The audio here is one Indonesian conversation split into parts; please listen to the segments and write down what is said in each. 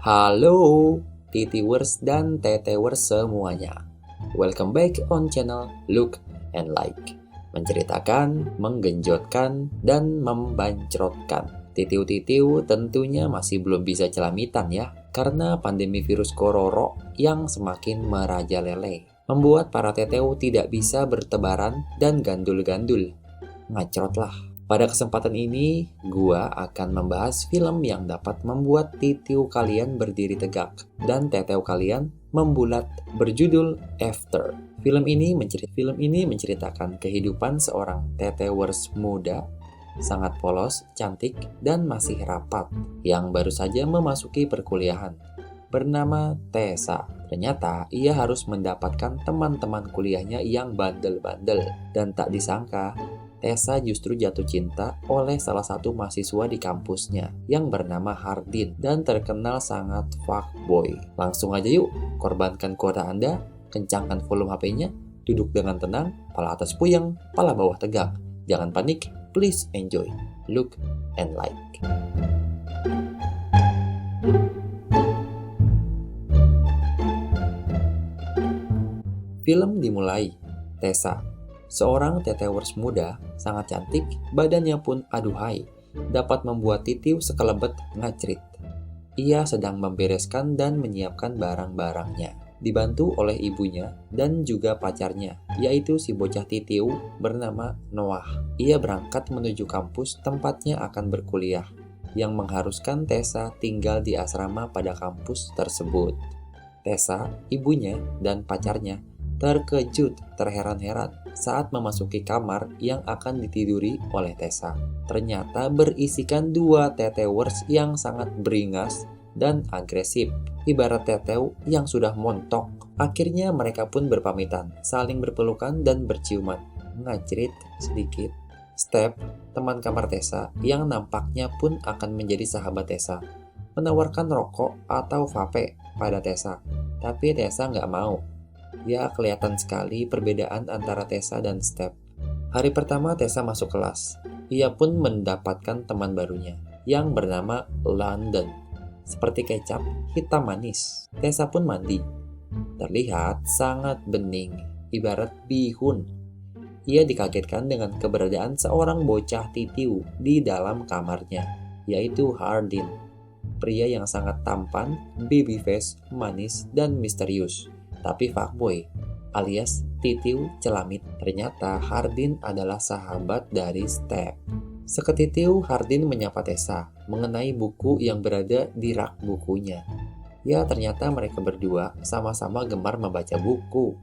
Halo, Titiwers dan Tetewers semuanya. Welcome back on channel Look and Like. Menceritakan, menggenjotkan, dan membancrotkan. Titiu-titiu tentunya masih belum bisa celamitan ya, karena pandemi virus kororo yang semakin merajalela membuat para teteu tidak bisa bertebaran dan gandul-gandul. Ngacrot lah. Pada kesempatan ini, gua akan membahas film yang dapat membuat titiu kalian berdiri tegak dan teteu kalian membulat, berjudul After. Film ini menceritakan kehidupan seorang tetewers muda, sangat polos, cantik, dan masih rapat, yang baru saja memasuki perkuliahan. Bernama Tessa. Ternyata ia harus mendapatkan teman-teman kuliahnya yang bandel-bandel, dan tak disangka Tessa justru jatuh cinta oleh salah satu mahasiswa di kampusnya yang bernama Hardin dan terkenal sangat fuckboy. Langsung aja yuk, korbankan kuota Anda, kencangkan volume HP-nya, duduk dengan tenang, pala atas puyeng, pala bawah tegak. Jangan panik, please enjoy, look and like. Film dimulai. Tessa, seorang tetewers muda, sangat cantik, badannya pun aduhai, dapat membuat titiu sekelebet ngacrit. Ia sedang membereskan dan menyiapkan barang-barangnya, dibantu oleh ibunya dan juga pacarnya, yaitu si bocah titiu bernama Noah. Ia berangkat menuju kampus tempatnya akan berkuliah, yang mengharuskan Tessa tinggal di asrama pada kampus tersebut. Tessa, ibunya, dan pacarnya terkejut terheran-heran saat memasuki kamar yang akan ditiduri oleh Tessa. Ternyata berisikan dua tetewers yang sangat beringas dan agresif, ibarat teteu yang sudah montok. Akhirnya mereka pun berpamitan, saling berpelukan dan berciuman. Ngacrit sedikit. Step, teman kamar Tessa, yang nampaknya pun akan menjadi sahabat Tessa, menawarkan rokok atau vape pada Tessa. Tapi Tessa nggak mau. Ya, kelihatan sekali perbedaan antara Tessa dan Step. Hari pertama Tessa masuk kelas. Ia pun mendapatkan teman barunya, yang bernama London. Seperti kecap, hitam manis. Tessa pun mandi. Terlihat sangat bening, ibarat bihun. Ia dikagetkan dengan keberadaan seorang bocah titiu di dalam kamarnya, yaitu Hardin. Pria yang sangat tampan, baby face, manis, dan misterius. Tapi fuckboy, alias titiu celamit. Ternyata Hardin adalah sahabat dari Step. Seketitiu Hardin menyapa Tessa mengenai buku yang berada di rak bukunya. Ya, ternyata mereka berdua sama-sama gemar membaca buku.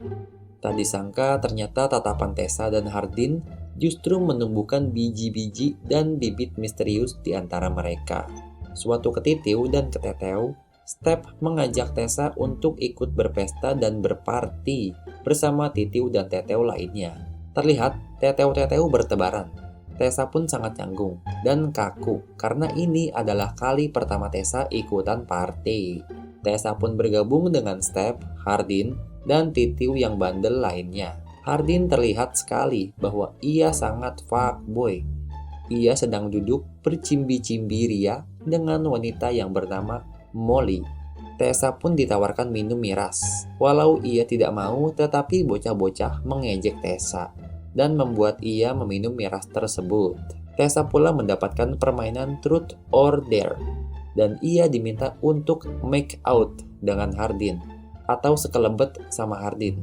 Tak disangka ternyata tatapan Tessa dan Hardin justru menumbuhkan biji-biji dan bibit misterius di antara mereka. Suatu ketitiu dan keteteu, Step mengajak Tessa untuk ikut berpesta dan berparti bersama titiu dan teteu lainnya. Terlihat teteu-teteu bertebaran. Tessa pun sangat canggung dan kaku karena ini adalah kali pertama Tessa ikutan party. Tessa pun bergabung dengan Step, Hardin, dan titiu yang bandel lainnya. Hardin terlihat sekali bahwa ia sangat fuckboy. Ia sedang duduk bercimbi-cimbi ria dengan wanita yang bernama Molly. Tessa pun ditawarkan minum miras. Walau ia tidak mau, tetapi bocah-bocah mengejek Tessa dan membuat ia meminum miras tersebut. Tessa pula mendapatkan permainan Truth or Dare dan ia diminta untuk make out dengan Hardin atau sekelebet sama Hardin.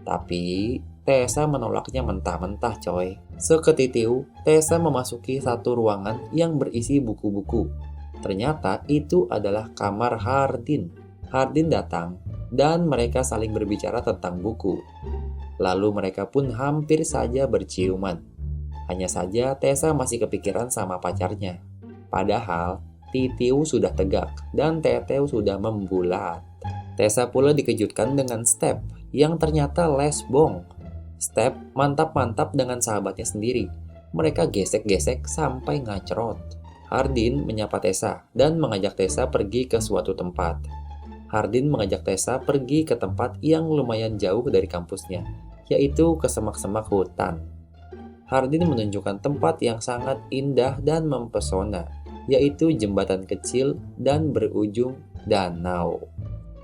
Tapi Tessa menolaknya mentah-mentah coy. Seketitiu, Tessa memasuki satu ruangan yang berisi buku-buku. Ternyata itu adalah kamar Hardin. Hardin datang dan mereka saling berbicara tentang buku. Lalu mereka pun hampir saja berciuman. Hanya saja Tessa masih kepikiran sama pacarnya. Padahal titiu sudah tegak dan teteu sudah membulat. Tessa pula dikejutkan dengan Step yang ternyata lesbong. Step mantap-mantap dengan sahabatnya sendiri. Mereka gesek-gesek sampai ngacrot. Hardin menyapa Tessa dan mengajak Tessa pergi ke suatu tempat. Hardin mengajak Tessa pergi ke tempat yang lumayan jauh dari kampusnya, yaitu ke semak-semak hutan. Hardin menunjukkan tempat yang sangat indah dan mempesona, yaitu jembatan kecil dan berujung danau.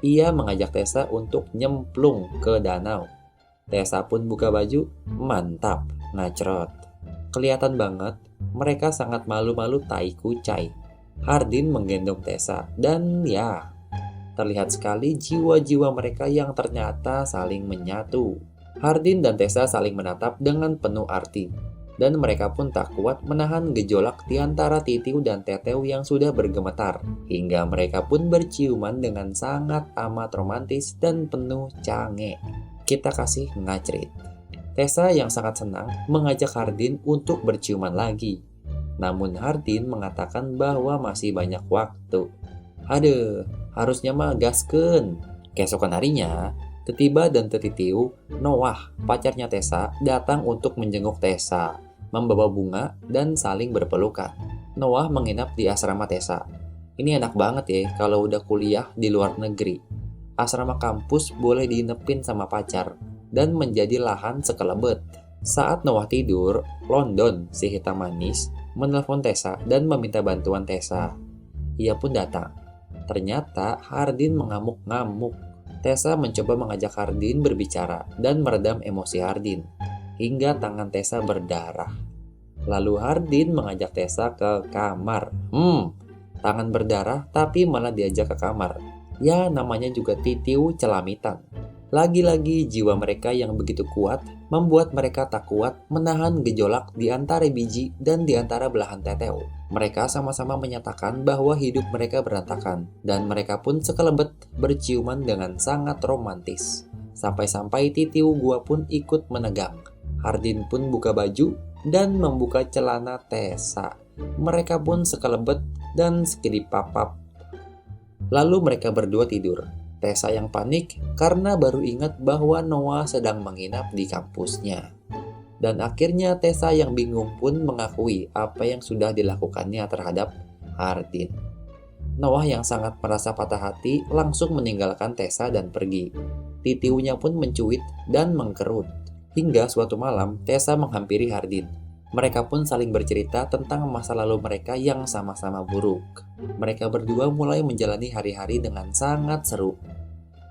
Ia mengajak Tessa untuk nyemplung ke danau. Tessa pun buka baju, mantap, ngacrot. Kelihatan banget, mereka sangat malu-malu tai kucai. Hardin menggendong Tessa, dan ya, terlihat sekali jiwa-jiwa mereka yang ternyata saling menyatu. Hardin dan Tessa saling menatap dengan penuh arti, dan mereka pun tak kuat menahan gejolak di antara Titiu dan Teteu yang sudah bergemetar, hingga mereka pun berciuman dengan sangat amat romantis dan penuh cange. Kita kasih ngacrit. Tessa yang sangat senang mengajak Hardin untuk berciuman lagi. Namun Hardin mengatakan bahwa masih banyak waktu. Aduh, harusnya mah gaskeun. Keesokan harinya, Tetiba dan Tetitiu, Noah, pacarnya Tessa, datang untuk menjenguk Tessa, membawa bunga dan saling berpelukan. Noah menginap di asrama Tessa. Ini enak banget ya kalau udah kuliah di luar negeri. Asrama kampus boleh diinepin sama pacar dan menjadi lahan sekelebet. Saat Noah tidur, London, si hitam manis, menelpon Tessa dan meminta bantuan Tessa. Ia pun datang. Ternyata Hardin mengamuk-ngamuk. Tessa mencoba mengajak Hardin berbicara dan meredam emosi Hardin, hingga tangan Tessa berdarah. Lalu Hardin mengajak Tessa ke kamar. Tangan berdarah tapi malah diajak ke kamar. Ya, namanya juga Titiu celamitan. Lagi-lagi jiwa mereka yang begitu kuat membuat mereka tak kuat menahan gejolak di antara biji dan di antara belahan teteu. Mereka sama-sama menyatakan bahwa hidup mereka berantakan, dan mereka pun sekelebet berciuman dengan sangat romantis. Sampai-sampai Titiu gua pun ikut menegang. Hardin pun buka baju dan membuka celana Tessa. Mereka pun sekelebet dan sekedip papap. Lalu mereka berdua tidur. Tessa yang panik karena baru ingat bahwa Noah sedang menginap di kampusnya. Dan akhirnya Tessa yang bingung pun mengakui apa yang sudah dilakukannya terhadap Hardin. Noah yang sangat merasa patah hati langsung meninggalkan Tessa dan pergi. Titiunya pun mencuit dan mengkerut. Hingga suatu malam Tessa menghampiri Hardin. Mereka pun saling bercerita tentang masa lalu mereka yang sama-sama buruk. Mereka berdua mulai menjalani hari-hari dengan sangat seru.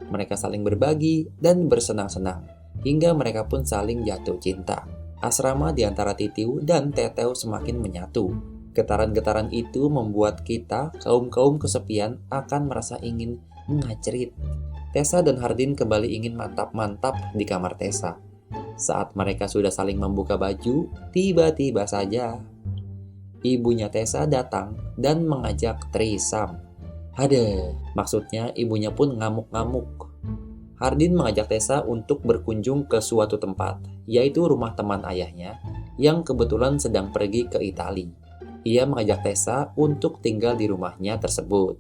Mereka saling berbagi dan bersenang-senang, hingga mereka pun saling jatuh cinta. Asrama di antara Titiu dan Teteu semakin menyatu. Getaran-getaran itu membuat kita, kaum-kaum kesepian, akan merasa ingin ngacrit. Tessa dan Hardin kembali ingin mantap-mantap di kamar Tessa. Saat mereka sudah saling membuka baju, tiba-tiba saja ibunya Tessa datang dan mengajak trisam. Maksudnya ibunya pun ngamuk-ngamuk. Hardin mengajak Tessa untuk berkunjung ke suatu tempat, yaitu rumah teman ayahnya yang kebetulan sedang pergi ke Italia. Ia mengajak Tessa untuk tinggal di rumahnya tersebut,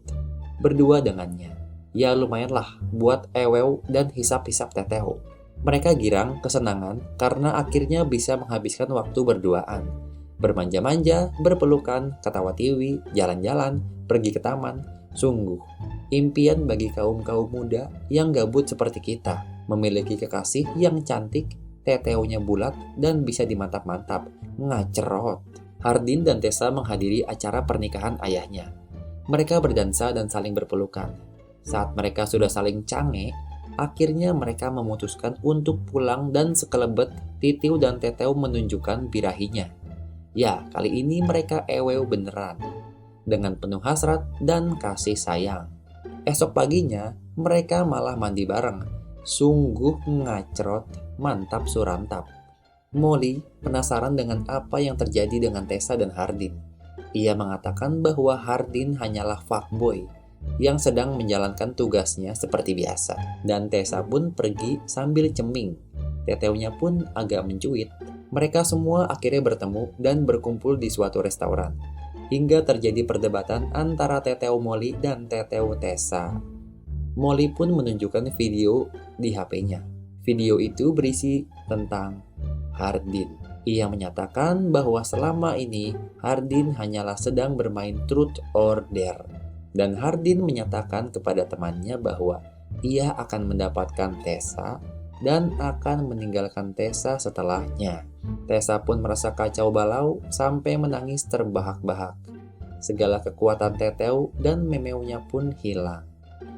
berdua dengannya. Ya lumayanlah buat ewew dan hisap-hisap teteo. Mereka girang kesenangan karena akhirnya bisa menghabiskan waktu berduaan. Bermanja-manja, berpelukan, ketawa tiwi, jalan-jalan, pergi ke taman. Sungguh, impian bagi kaum-kaum muda yang gabut seperti kita. Memiliki kekasih yang cantik, teteunya bulat, dan bisa dimantap-mantap. Ngacerot. Hardin dan Tessa menghadiri acara pernikahan ayahnya. Mereka berdansa dan saling berpelukan. Saat mereka sudah saling cange, akhirnya mereka memutuskan untuk pulang dan sekelebet Titiu dan Teteu menunjukkan birahinya. Ya, kali ini mereka ewew beneran, dengan penuh hasrat dan kasih sayang. Esok paginya, mereka malah mandi bareng. Sungguh ngacrot, mantap surantap. Molly penasaran dengan apa yang terjadi dengan Tessa dan Hardin. Ia mengatakan bahwa Hardin hanyalah fuckboy yang sedang menjalankan tugasnya seperti biasa. Dan Tessa pun pergi sambil ceming. Teteunya pun agak mencuit. Mereka semua akhirnya bertemu dan berkumpul di suatu restoran. Hingga terjadi perdebatan antara Teteu Molly dan Teteu Tessa. Molly pun menunjukkan video di HP-nya. Video itu berisi tentang Hardin. Ia menyatakan bahwa selama ini Hardin hanyalah sedang bermain truth or dare. Dan Hardin menyatakan kepada temannya bahwa ia akan mendapatkan Tessa dan akan meninggalkan Tessa setelahnya. Tessa pun merasa kacau balau sampai menangis terbahak-bahak. Segala kekuatan Teteu dan memeunya pun hilang.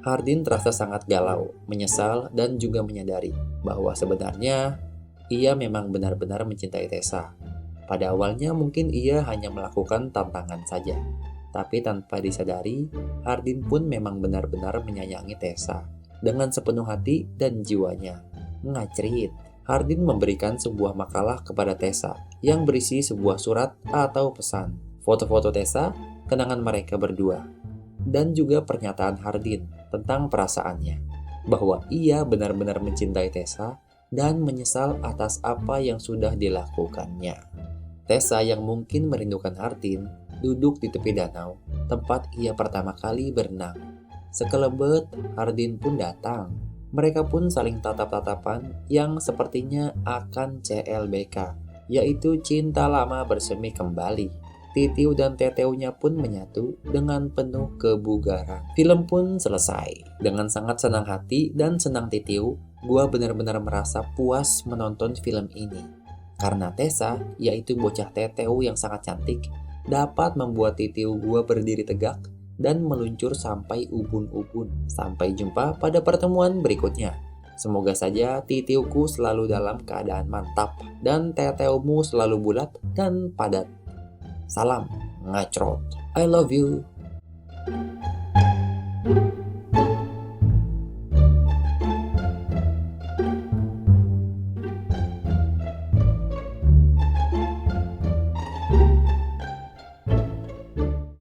Hardin terasa sangat galau, menyesal, dan juga menyadari bahwa sebenarnya ia memang benar-benar mencintai Tessa. Pada awalnya mungkin ia hanya melakukan tantangan saja, tapi tanpa disadari, Hardin pun memang benar-benar menyayangi Tessa dengan sepenuh hati dan jiwanya. Ngacrit. Hardin memberikan sebuah makalah kepada Tessa yang berisi sebuah surat atau pesan, foto-foto Tessa, kenangan mereka berdua, dan juga pernyataan Hardin tentang perasaannya, bahwa ia benar-benar mencintai Tessa dan menyesal atas apa yang sudah dilakukannya. Tessa yang mungkin merindukan Hardin duduk di tepi danau, tempat ia pertama kali berenang. Sekelebat, Hardin pun datang. Mereka pun saling tatap-tatapan yang sepertinya akan CLBK, yaitu cinta lama bersemi kembali. Titiu dan Teteunya pun menyatu dengan penuh kebugaran. Film pun selesai. Dengan sangat senang hati dan senang Titiu, gua benar-benar merasa puas menonton film ini. Karena Tessa, yaitu bocah Teteu yang sangat cantik, dapat membuat Titiu gua berdiri tegak dan meluncur sampai ubun-ubun. Sampai jumpa pada pertemuan berikutnya. Semoga saja titiuku selalu dalam keadaan mantap dan teteumu selalu bulat dan padat. Salam ngacrot. I love you.